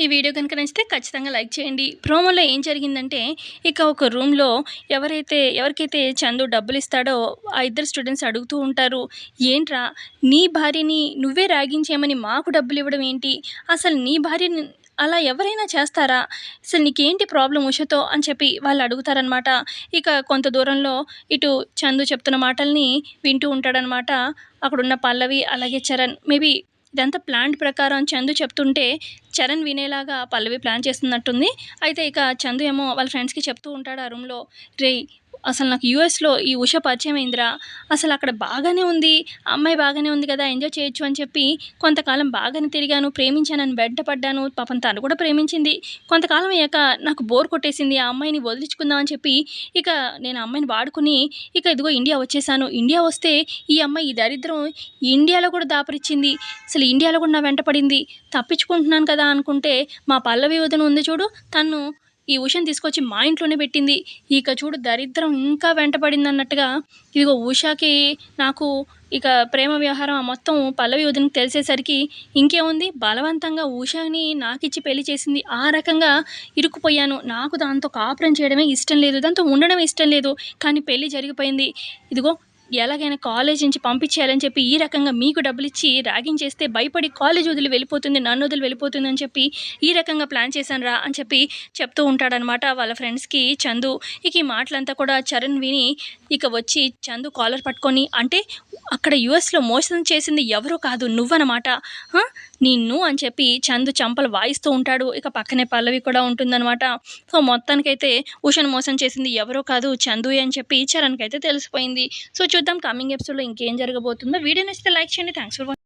ఈ వీడియో కనుక నచ్చితే ఖచ్చితంగా లైక్ చేయండి. ప్రోమోలో ఏం జరిగిందంటే, ఇక ఒక రూమ్‌లో ఎవరికైతే చందు డబ్బులిస్తాడో ఆ ఇద్దరు స్టూడెంట్స్ అడుగుతూ ఉంటారు. "ఏంట్రా నీ భార్యని నువ్వే ర్యాగింగ్ చేయమని మాకు డబ్బులివ్వడం ఏంటి? అసలు నీ భార్యని అలా ఎవరైనా చేస్తారా? అసలు నీకేంటి ప్రాబ్లమ్ ఉషతో?" అని చెప్పి వాళ్ళు అడుగుతారనమాట. ఇక కొంత దూరంలో ఇటు చందు చెప్తున్న మాటల్ని వింటూ ఉంటాడనమాట. అక్కడున్న పల్లవి అలాగే చరణ్. మేబీ ఇదంతా ప్లాన్ ప్రకారం చందు చెప్తుంటే చరణ్ వినేలాగా పల్లవి ప్లాన్ చేస్తున్నట్టుంది. అయితే ఇక చందు ఏమో వాళ్ళ ఫ్రెండ్స్‌కి చెప్తూ ఉంటాడు ఆ రూమ్‌లో. "రేయ్! అసలు నాకు యూఎస్‌లో ఈ ఉష పరిచయమైందిరా. అసలు అక్కడ బాగానే ఉంది. ఆ అమ్మాయి బాగానే ఉంది కదా! ఎంజాయ్ చేయొచ్చు అని చెప్పి కొంతకాలం బాగానే తిరిగాను. ప్రేమించానని వెంట పడ్డాను. పాపం తను కూడా ప్రేమించింది. కొంతకాలం అయ్యాక నాకు బోర్ కొట్టేసింది. ఆ అమ్మాయిని వదిలించుకుందాం అని చెప్పి ఇక నేను ఆ అమ్మాయిని వాడుకొని ఇక ఇదిగో ఇండియా వచ్చేసాను. ఇండియా వస్తే ఈ అమ్మాయి ఈ దరిద్రం ఇండియాలో కూడా దాపురిచ్చింది. అసలు ఇండియాలో కూడా నా వెంట పడింది. తప్పించుకుంటున్నాను కదా అనుకుంటే మా పల్లవి వదిన ఉంది చూడు, తను ఈ ఉషని తీసుకొచ్చి మా ఇంట్లోనే పెట్టింది. ఇక చూడు దరిద్రం ఇంకా వెంటపడిందన్నట్టుగా ఇదిగో ఉషకి నాకు ఇక ప్రేమ వ్యవహారం మొత్తం పల్లవి వదినకి తెలిసేసరికి ఇంకేముంది బలవంతంగా ఉషని నాకిచ్చి పెళ్లి చేసింది. ఆ రకంగా ఇరుక్కుపోయాను. నాకు దాంతో కాపురం చేయడమే ఇష్టం లేదు. దాంతో ఉండడం ఇష్టం లేదు. కానీ పెళ్లి జరిగిపోయింది. ఇదిగో ఎలాగైనా కాలేజ్ నుంచి పంపించేయాలని చెప్పి ఈ రకంగా మీకు డబ్బులిచ్చి ర్యాగింగ్ చేస్తే భయపడి కాలేజ్ వదిలి వెళ్ళిపోతుంది, నన్ను వదిలి వెళ్ళిపోతుంది అని చెప్పి ఈ రకంగా ప్లాన్ చేశానురా అని చెప్పి చెప్తూ ఉంటాడనమాట వాళ్ళ ఫ్రెండ్స్‌కి చందు. ఇక ఈ మాటలంతా కూడా చరణ్ విని ఇక వచ్చి చందు కాలర్ పట్టుకొని, "అంటే అక్కడ యూఎస్‌లో మోసం చేసింది ఎవరో కాదు నువ్వనమాట. ఆ! నిన్ను" అని చెప్పి చందు చెంపలు వాయిస్తూ ఉంటాడు. ఇక పక్కనే పల్లవి కూడా ఉంటుందనమాట. సో, మొత్తానికైతే ఉషను మోసం చేసింది ఎవరో కాదు చందుయే అని చెప్పి చరణ్‌కైతే తెలిసిపోయింది. సో, చూద్దాం కమింగ్ ఎపిసోడ్‌లో ఇంకేం జరగబోతుందో. వీడియో నచ్చితే లైక్ చేయండి. Thanks for watching.